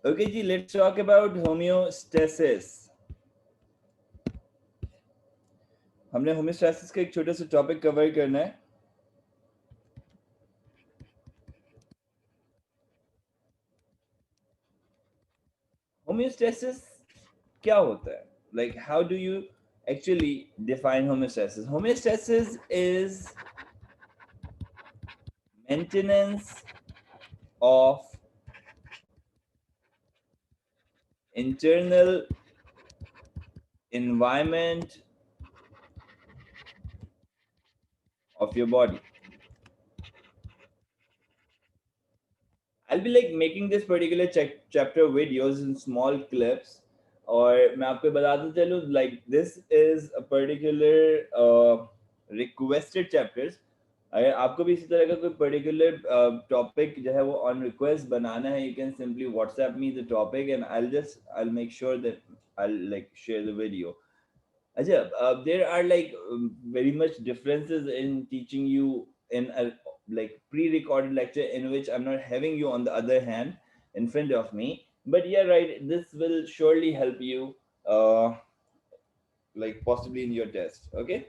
Okay ji, let's talk about homeostasis. हमने homeostasis का एक छोटा सा टॉपिक कवर करना है. Homeostasis क्या होता है? Like, how do you actually define homeostasis? Homeostasis is maintenance of internal environment of your body. I'll be like making this particular chapter videos in small clips. और मैं आपको बताता चलूँ, like this is a particular requested chapters. अगर आपको भी इसी तरह का कोई पर्टिकुलर टॉपिक जो है वो ऑन रिक्वेस्ट बनाना है, you can simply WhatsApp me the topic and I'll make sure that I'll like share the video. अच्छा, there are like very much differences in teaching you in a like pre-recorded lecture in which I'm not having you on the other hand in front of me, but yeah, right, this will surely help you like possibly in your test. Okay,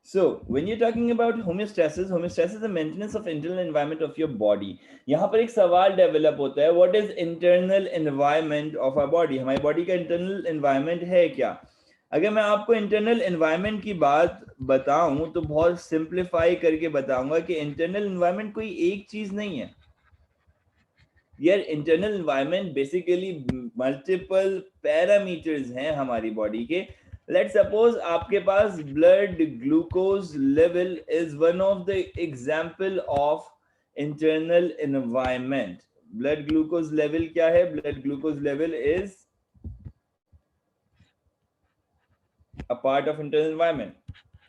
so when you're talking about homeostasis is the maintenance of internal environment of your body. यहाँ पर एक सवाल develop होता है, what is internal environment of our body? हमारी body का internal environment है क्या? अगर मैं आपको इंटरनल एनवायरनमेंट की बात बताऊं तो बहुत सिंप्लीफाई करके बताऊंगा कि इंटरनल एनवायरनमेंट कोई एक चीज नहीं है यार. Internal environment basically multiple parameters हैं हमारी बॉडी के. लेट सपोज आपके पास blood glucose level is one of the example of internal environment. Blood glucose level क्या है? Blood glucose level is a part of internal environment.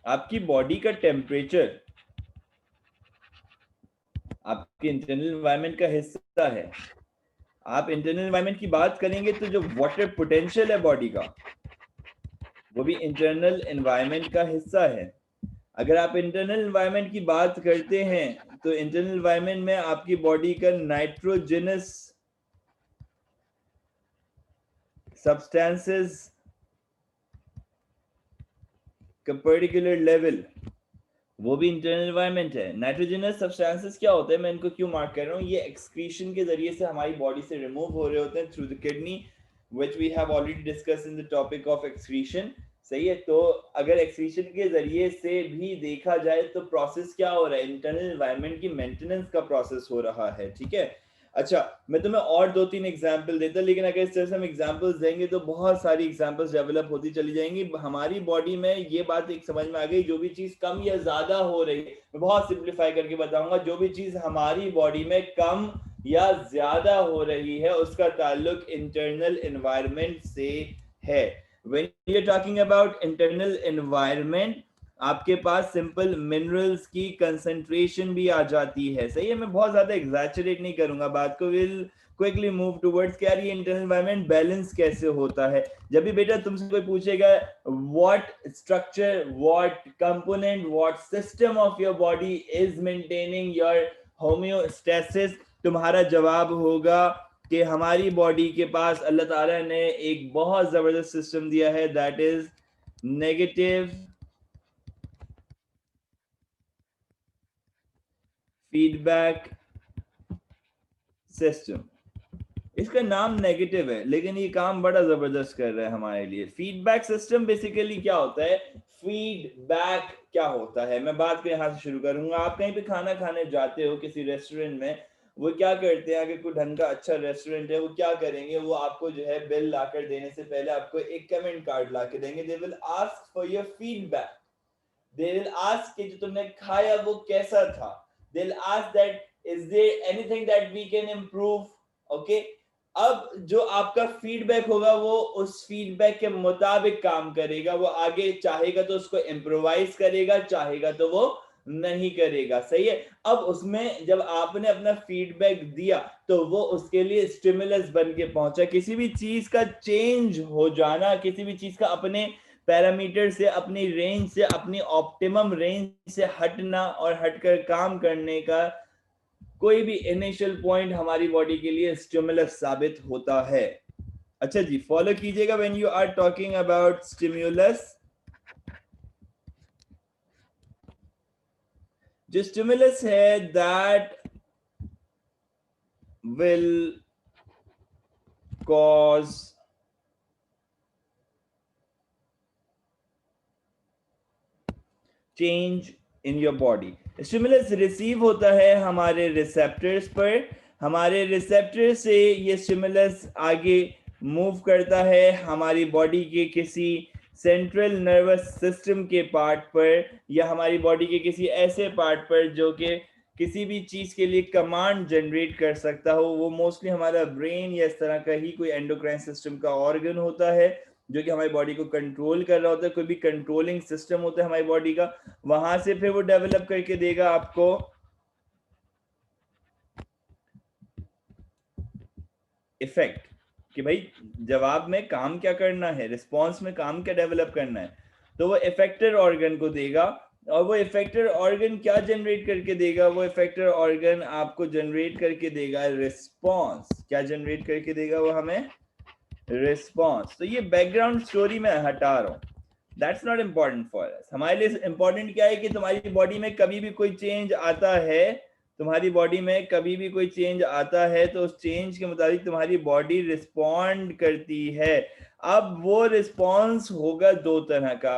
आपकी body का temperature आपके इंटरनल एनवायरनमेंट का हिस्सा है. आप इंटरनल एनवायरनमेंट की बात करेंगे तो जो वाटर पोटेंशियल है बॉडी का वो भी इंटरनल एनवायरनमेंट का हिस्सा है. अगर आप इंटरनल एनवायरनमेंट की बात करते हैं तो इंटरनल एनवायरनमेंट में आपकी बॉडी का नाइट्रोजनस सब्सटेंसेस का पर्टिकुलर लेवल वो भी इंटरनल एनवायरनमेंट है. नाइट्रोजनस सब्सटेंसेस क्या होते हैं, मैं इनको क्यों मार्क कर रहा हूँ? ये एक्सक्रीशन के जरिए से हमारी बॉडी से रिमूव हो रहे होते हैं through the kidney, which we have already discussed in the topic of excretion. सही है, तो अगर एक्सक्रीशन के जरिए से भी देखा जाए तो प्रोसेस क्या हो रहा है? इंटरनल एनवायरनमेंट की मेंटेनेंस का प्रोसेस हो रहा है. ठीक है, अच्छा मैं तुम्हें और 2-3 एग्जाम्पल देता, लेकिन अगर इस तरह से हम एग्जाम्पल्स देंगे तो बहुत सारी एग्जाम्पल्स डेवलप होती चली जाएंगी. हमारी बॉडी में ये बात एक समझ में आ गई, जो भी चीज कम या ज्यादा हो रही है, मैं बहुत सिंप्लीफाई करके बताऊंगा, जो भी चीज हमारी बॉडी में कम या ज्यादा हो रही है उसका ताल्लुक इंटरनल एनवायरनमेंट से है. When you are talking about internal environment आपके पास सिंपल मिनरल्स की कंसंट्रेशन भी आ जाती है. सही है, मैं बहुत ज्यादा एग्जैचुरेट नहीं करूंगा बात को. विल क्विकली मूव टुवर्ड्स क्या ये इंटरनल एनवायरनमेंट बैलेंस कैसे होता है. जब भी बेटा तुमसे कोई पूछेगा what structure, what component, what system of your body is maintaining your homeostasis, तुम्हारा जवाब होगा कि हमारी बॉडी के पास अल्लाह ताला ने एक बहुत जबरदस्त सिस्टम दिया है, that is negative feedback system. इसका नाम नेगेटिव है लेकिन ये काम बड़ा जबरदस्त कर रहा है हमारे लिए. फीडबैक सिस्टम बेसिकली क्या होता है? फीडबैक क्या होता है, मैं बात को यहाँ से शुरू करूंगा. आप कहीं पे खाना खाने जाते हो किसी रेस्टोरेंट में, वो क्या करते हैं? अगर कोई ढंग का अच्छा रेस्टोरेंट है, वो क्या करेंगे? वो आपको जो है बिल लाकर देने से पहले आपको एक कमेंट कार्ड ला के देंगे. They will ask for your feedback. They will ask कि जो तुमने खाया वो कैसा था. They will ask that is there anything that we can improve. Okay, अब जो आपका फीडबैक होगा वो उस फीडबैक के मुताबिक काम करेगा. वो आगे चाहेगा तो उसको इम्प्रोवाइज करेगा, चाहेगा तो वो नहीं करेगा. सही है, अब उसमें जब आपने अपना फीडबैक दिया तो वो उसके लिए स्टिमुलस बन के पहुंचा. किसी भी चीज का चेंज हो जाना, किसी भी चीज का अपने पैरामीटर से, अपनी रेंज से, अपनी ऑप्टिमम रेंज से हटना और हटकर काम करने का कोई भी इनिशियल पॉइंट हमारी बॉडी के लिए स्टिमुलस साबित होता है। अच्छा जी, फॉलो कीजिएगा when you are talking about stimulus. जो स्टिमुलस है that will cause change in your body. Stimulus receive होता है हमारे रिसेप्टर्स पर, हमारे रिसेप्टर से ये स्टिमुलस आगे मूव करता है हमारी बॉडी के किसी सेंट्रल नर्वस सिस्टम के पार्ट पर, या हमारी बॉडी के किसी ऐसे पार्ट पर जो कि किसी भी चीज के लिए कमांड जनरेट कर सकता हो। वो मोस्टली हमारा ब्रेन या इस तरह का ही कोई एंडोक्राइन सिस्टम का ऑर्गन होता है जो कि हमारी बॉडी को कंट्रोल कर रहा होता है। कोई भी कंट्रोलिंग सिस्टम होता है हमारी बॉडी का, वहां से फिर वो डेवलप करके देगा आपको इफेक्ट कि भाई जवाब में काम क्या करना है, रिस्पॉन्स में काम क्या डेवलप करना है। तो वो इफेक्टर ऑर्गन को देगा, और वो इफेक्टर ऑर्गन क्या जनरेट करके देगा? वो इफेक्टर ऑर्गन आपको जनरेट करके देगा रिस्पॉन्स। क्या जनरेट करके देगा वो हमें? रिस्पॉन्स। तो ये बैकग्राउंड स्टोरी में हटा रहा हूँ, that's not important for us. हमारे लिए इम्पोर्टेंट क्या है कि तुम्हारी बॉडी में कभी भी कोई चेंज आता है, तुम्हारी बॉडी में कभी भी कोई चेंज आता है तो उस चेंज के मुताबिक तुम्हारी बॉडी रिस्पॉन्ड करती है। अब वो रिस्पॉन्स होगा दो तरह का।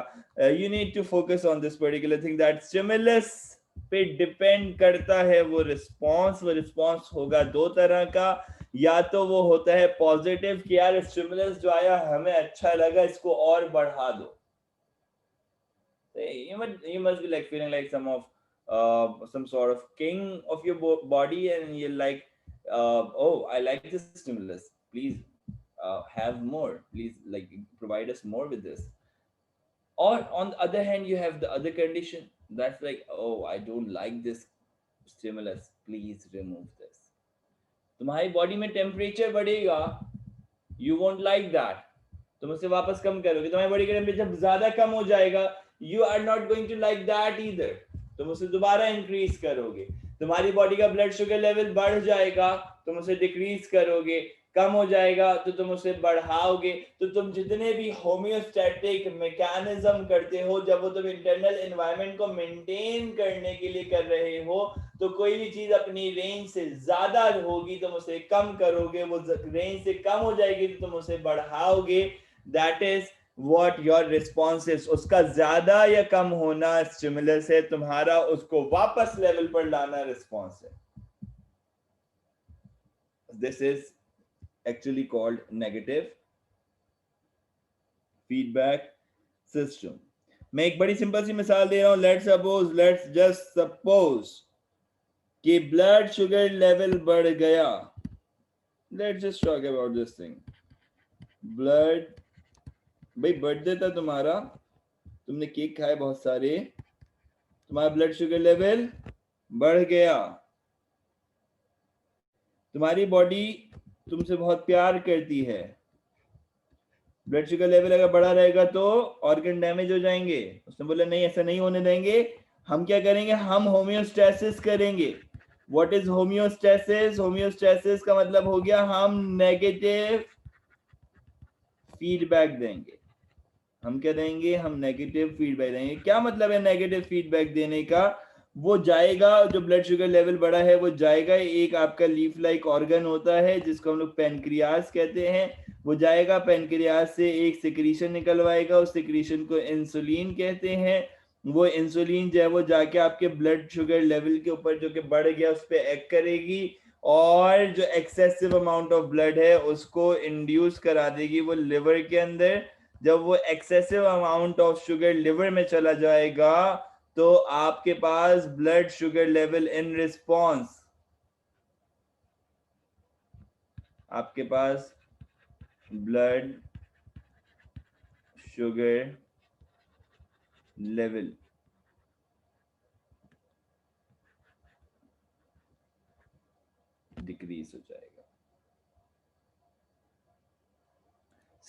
You need to focus on this particular thing that stimulus पे डिपेंड करता है वो रिस्पॉन्स। वो रिस्पॉन्स होगा दो तरह का, या तो वो होता है पॉजिटिव कि यार स्टिमुलस जो आया हमें अच्छा लगा, इसको और बढ़ा दो। You must be like feeling like some sort of king of your body, and you're like, oh, I like this stimulus, please have more, please like provide us more with this. Or on the other hand, you have the other condition that's like, oh, I don't like this stimulus, please remove this. तुम्हारी body में temperature बढ़ेगा, you won't like that, तुम उसे वापस कम करोगे। तुम्हारी body का temperature ज्यादा कम हो जाएगा, you are not going to like that either, तुम उसे दोबारा इंक्रीज करोगे। तुम्हारी बॉडी का ब्लड शुगर लेवल बढ़ जाएगा, तुम उसे डिक्रीज करोगे। कम हो जाएगा तो तुम उसे बढ़ाओगे। तो तुम जितने भी होम्योस्टैटिक मैकेनिज्म करते हो, जब वो तुम इंटरनल एनवायरनमेंट को मेंटेन करने के लिए कर रहे हो, तो कोई भी चीज अपनी रेंज से ज्यादा होगी तुम उसे कम करोगे, वो रेंज से कम हो जाएगी तो तुम उसे बढ़ाओगे। That is what your response is. उसका ज्यादा या कम होना स्टिमुलस है, तुम्हारा उसको वापस लेवल पर लाना रिस्पॉन्स है। This is actually called negative feedback system. मैं एक बड़ी सिंपल सी मिसाल दे रहा हूं। लेट्स जस्ट सपोज कि ब्लड शुगर लेवल बढ़ गया। Let's just talk about this thing. Blood, भाई बर्थडे था तुम्हारा, तुमने केक खाए बहुत सारे, तुम्हारा ब्लड शुगर लेवल बढ़ गया। तुम्हारी बॉडी तुमसे बहुत प्यार करती है, ब्लड शुगर लेवल अगर बढ़ा रहेगा तो ऑर्गन डैमेज हो जाएंगे। उसने बोला नहीं, ऐसा नहीं होने देंगे, हम क्या करेंगे, हम होम्योस्टैसिस करेंगे। What is homeostasis? होम्योस्टैसिस का मतलब हो गया हम नेगेटिव फीडबैक देंगे। हम क्या देंगे? हम नेगेटिव फीडबैक देंगे। क्या मतलब है नेगेटिव फीडबैक देने का? वो जाएगा, जो ब्लड शुगर लेवल बढ़ा है वो जाएगा, एक आपका लीफ लाइक ऑर्गन होता है जिसको हम लोग पेनक्रियास कहते हैं, वो जाएगा पेनक्रियास से एक सिक्रीशन निकलवाएगा, उस सिक्रीशन को इंसुलिन कहते हैं। वो इंसुलिन जो है वो जाके आपके ब्लड शुगर लेवल के ऊपर जो कि बढ़ गया उस पर एक्ट करेगी, और जो एक्सेसिव अमाउंट ऑफ ब्लड है उसको इंड्यूस करा देगी वो लिवर के अंदर। जब वो excessive amount of sugar liver में चला जाएगा तो आपके पास blood sugar level in response, आपके पास ब्लड शुगर लेवल डिक्रीज हो जाएगा।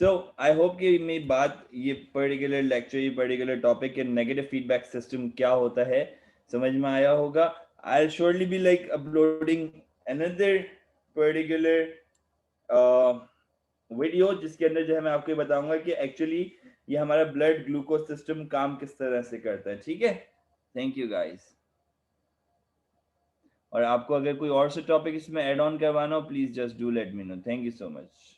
सो आई होप कि मेरी बात, ये पर्टिकुलर लेक्चर, ये पर्टिकुलर टॉपिक के नेगेटिव फीडबैक सिस्टम क्या होता है समझ में आया होगा। I'll surely be like uploading another particular video जिसके अंदर जो है मैं आपको ये बताऊंगा कि एक्चुअली ये हमारा ब्लड ग्लूकोज सिस्टम काम किस तरह से करता है, ठीक है। Thank you guys. और आपको अगर कोई और से टॉपिक इसमें ऐड ऑन करवाना हो, please just do let me know. Thank you so much.